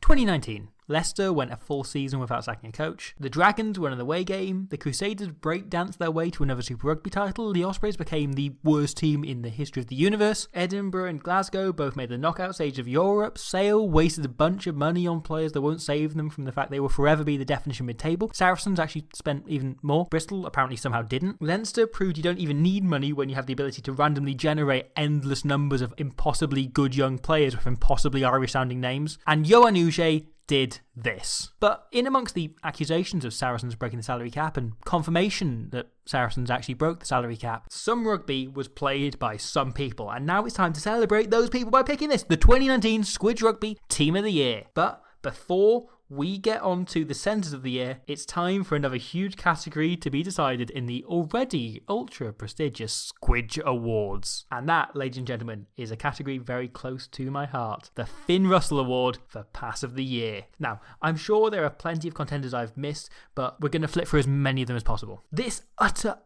2019. Leicester went a full season without sacking a coach. The Dragons won an away game. The Crusaders breakdanced their way to another Super Rugby title. The Ospreys became the worst team in the history of the universe. Edinburgh and Glasgow both made the knockout stage of Europe. Sale wasted a bunch of money on players that won't save them from the fact they will forever be the definition mid-table. Saracens actually spent even more. Bristol apparently somehow didn't. Leinster proved you don't even need money when you have the ability to randomly generate endless numbers of impossibly good young players with impossibly Irish-sounding names. And Johan Uche did this. But in amongst the accusations of Saracens breaking the salary cap and confirmation that Saracens actually broke the salary cap, some rugby was played by some people, and now it's time to celebrate those people by picking this, the 2019 Squidge Rugby Team of the Year. But before we get on to the centres of the year, it's time for another huge category to be decided in the already ultra prestigious Squidge Awards. And that, ladies and gentlemen, is a category very close to my heart. The Finn Russell Award for Pass of the Year. Now, I'm sure there are plenty of contenders I've missed, but we're going to flip through as many of them as possible. This utter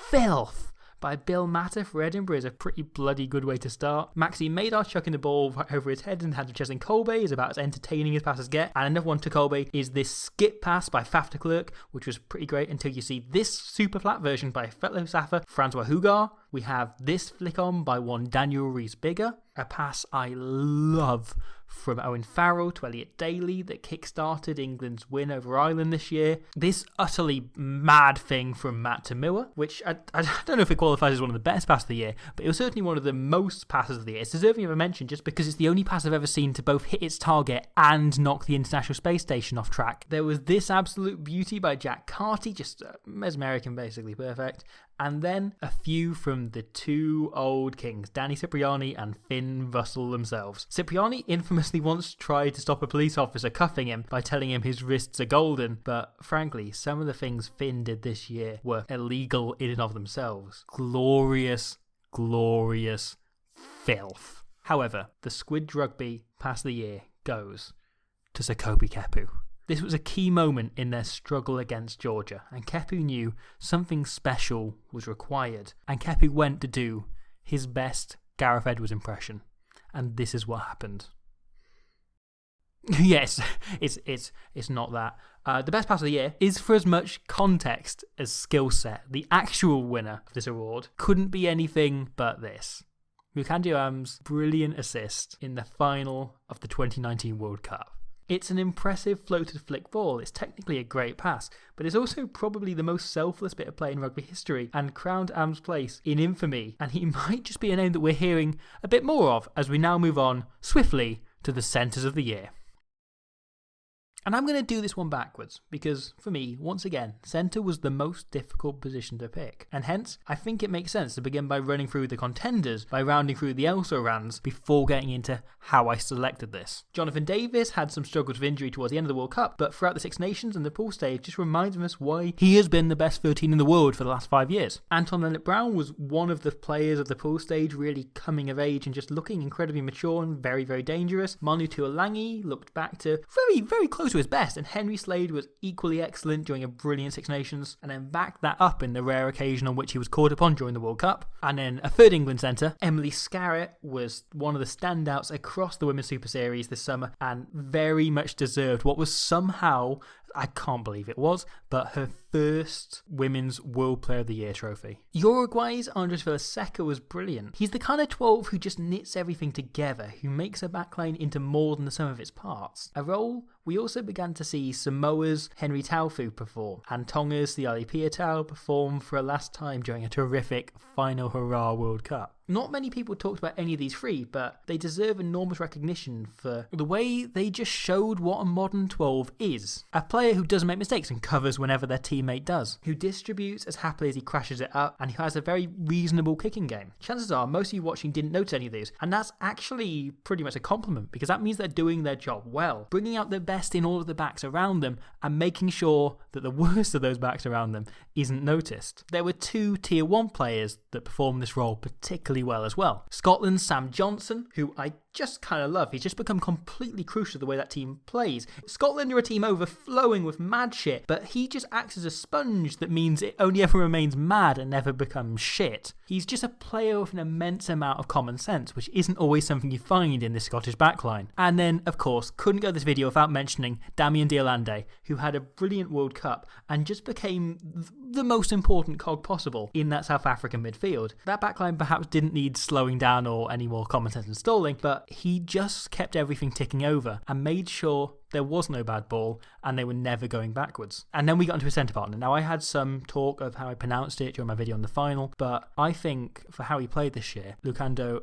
filth by Bill Matter for Edinburgh is a pretty bloody good way to start. Maxi Madar chucking the ball right over his head in the hands of Cheslin Kolbe is about as entertaining as passes get. And another one to Kolbe is this skip pass by Faf de Klerk, which was pretty great until you see this super flat version by fellow Safa Francois Hugar. We have this flick on by one Daniel Rees-Bigger, a pass I love from Owen Farrell to Elliot Daly that kick-started England's win over Ireland this year. This utterly mad thing from Matt Tamua, which I don't know if it qualifies as one of the best passes of the year, but it was certainly one of the most passes of the year. It's deserving of a mention just because it's the only pass I've ever seen to both hit its target and knock the International Space Station off track. There was this absolute beauty by Jack Carty, just mesmeric and basically perfect. And then a few from the two old kings, Danny Cipriani and Finn Russell themselves. Cipriani infamously once tried to stop a police officer cuffing him by telling him his wrists are golden, but frankly, some of the things Finn did this year were illegal in and of themselves. Glorious, glorious filth. However, the Squidge Rugby Pass of the Year goes to Sekope Kepu. This was a key moment in their struggle against Georgia, and Kepu knew something special was required, and Kepu went to do his best Gareth Edwards impression, and this is what happened. Yes, it's not that. The best pass of the year is for as much context as skill set. The actual winner of this award couldn't be anything but this. Mukandi Am's brilliant assist in the final of the 2019 World Cup. It's an impressive floated flick ball. It's technically a great pass, but it's also probably the most selfless bit of play in rugby history and crowned Am's place in infamy, and he might just be a name that we're hearing a bit more of as we now move on swiftly to the centres of the year. And I'm going to do this one backwards, because for me, once again, centre was the most difficult position to pick. And hence, I think it makes sense to begin by running through the contenders, by rounding through the also-rans, before getting into how I selected this. Jonathan Davis had some struggles with injury towards the end of the World Cup, but throughout the Six Nations and the pool stage just reminds us why he has been the best 13 in the world for the last 5 years. Anton Leonard-Brown was one of the players of the pool stage really coming of age and just looking incredibly mature and very, very dangerous. Manu Tuolangi looked back to very, very close to his best, and Henry Slade was equally excellent during a brilliant Six Nations, and then backed that up in the rare occasion on which he was called upon during the World Cup. And then a third England centre, Emily Skerritt, was one of the standouts across the Women's Super Series this summer and very much deserved what was somehow, I can't believe it was, but her first Women's World Player of the Year trophy. Uruguay's Andres Villaseca was brilliant. He's the kind of 12 who just knits everything together, who makes a backline into more than the sum of its parts. A role we also began to see Samoa's Henry Taufu perform, and Tonga's Siali Piatau perform for a last time during a terrific final hurrah World Cup. Not many people talked about any of these three, but they deserve enormous recognition for the way they just showed what a modern 12 is. A player who doesn't make mistakes and covers whenever their teammate does, who distributes as happily as he crashes it up, and who has a very reasonable kicking game. Chances are most of you watching didn't notice any of these, and that's actually pretty much a compliment, because that means they're doing their job well, bringing out the best in all of the backs around them and making sure that the worst of those backs around them isn't noticed. There were two Tier 1 players that performed this role particularly well as well. Scotland's Sam Johnson, who I just kind of love. He's just become completely crucial to the way that team plays. Scotland are a team overflowing with mad shit, but he just acts as a sponge that means it only ever remains mad and never becomes shit. He's just a player with an immense amount of common sense, which isn't always something you find in the Scottish backline. And then, of course, couldn't go this video without mentioning Damien Deol, who had a brilliant World Cup and just became the most important cog possible in that South African midfield. That backline perhaps didn't need slowing down or any more common sense installing, but he just kept everything ticking over and made sure there was no bad ball and they were never going backwards. And then we got into a centre partner. Now, I had some talk of how I pronounced it during my video on the final, but I think for how he played this year, Lukando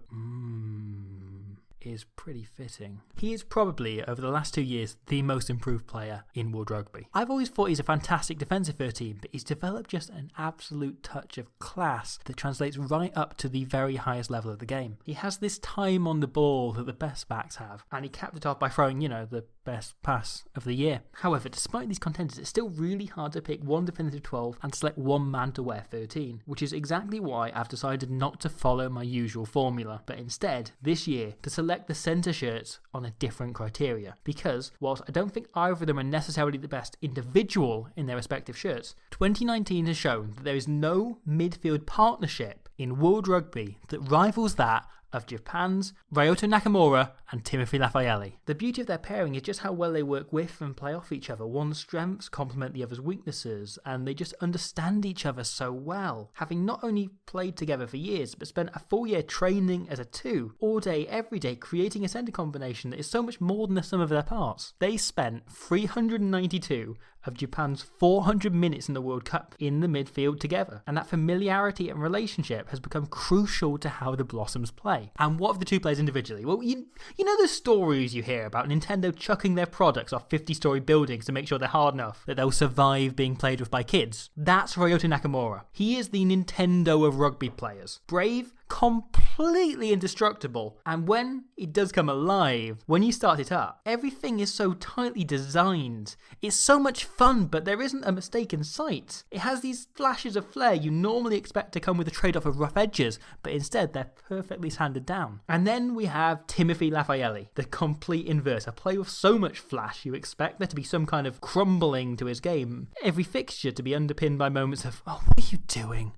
is pretty fitting. He is probably, over the last 2 years, the most improved player in World Rugby. I've always thought he's a fantastic defensive for a team, but he's developed just an absolute touch of class that translates right up to the very highest level of the game. He has this time on the ball that the best backs have, and he capped it off by throwing, the best pass of the year. However, despite these contenders, it's still really hard to pick one definitive 12 and select one man to wear 13, which is exactly why I've decided not to follow my usual formula, but instead, this year, to select the centre shirts on a different criteria. Because, whilst I don't think either of them are necessarily the best individual in their respective shirts, 2019 has shown that there is no midfield partnership in World Rugby that rivals that of Japan's Ryota Nakamura and Timothy Lafaeli. The beauty of their pairing is just how well they work with and play off each other. One's strengths complement the other's weaknesses, and they just understand each other so well, having not only played together for years, but spent a full year training as a two, all day, every day, creating a centre combination that is so much more than the sum of their parts. They spent 392 of Japan's 400 minutes in the World Cup in the midfield together, and that familiarity and relationship has become crucial to how the Blossoms play. And what of the two players individually? Well, you know the stories you hear about Nintendo chucking their products off 50-story buildings to make sure they're hard enough that they'll survive being played with by kids? That's Ryota Nakamura. He is the Nintendo of rugby players. Brave, completely indestructible, and when it does come alive, when you start it up, everything is so tightly designed. It's so much fun, but there isn't a mistake in sight. It has these flashes of flair you normally expect to come with a trade-off of rough edges, but instead they're perfectly sanded down. And then we have Timothy Lafaeli, the complete inverse, a player with so much flash you expect there to be some kind of crumbling to his game. Every fixture to be underpinned by moments of, oh, what are you doing?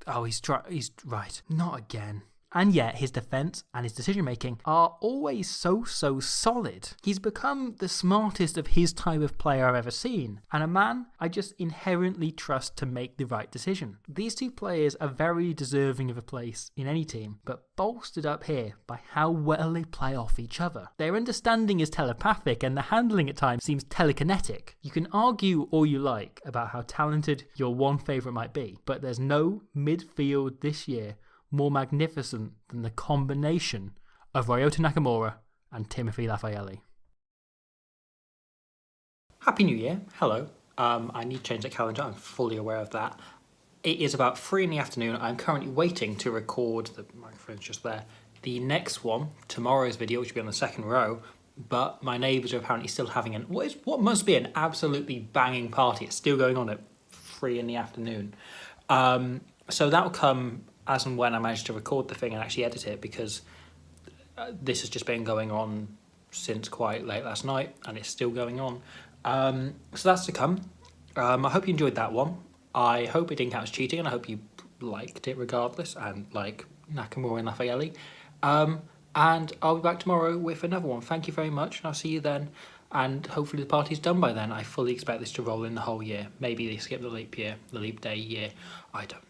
Oh, he's right. Not again. And yet, his defence and his decision-making are always so solid. He's become the smartest of his type of player I've ever seen, and a man I just inherently trust to make the right decision. These two players are very deserving of a place in any team, but bolstered up here by how well they play off each other. Their understanding is telepathic, and the handling at times seems telekinetic. You can argue all you like about how talented your one favourite might be, but there's no midfield this year more magnificent than the combination of Ryota Nakamura and Timothy Lafaeli. Happy New Year. Hello. I need to change the calendar. I'm fully aware of that. It is about 3 in the afternoon. I'm currently waiting to record, the microphone's just there, the next one, tomorrow's video, which will be on the second row, but my neighbours are apparently still having what must be an absolutely banging party. It's still going on at 3 in the afternoon. So that will come as and when I manage to record the thing and actually edit it, because this has just been going on since quite late last night and it's still going on. So that's to come. I hope you enjoyed that one. I hope it didn't count as cheating, and I hope you liked it regardless, and like Nakamura and Lafaeli. And I'll be back tomorrow with another one. Thank you very much, and I'll see you then. And hopefully the party's done by then. I fully expect this to roll in the whole year. Maybe they skip the leap day year. I don't know.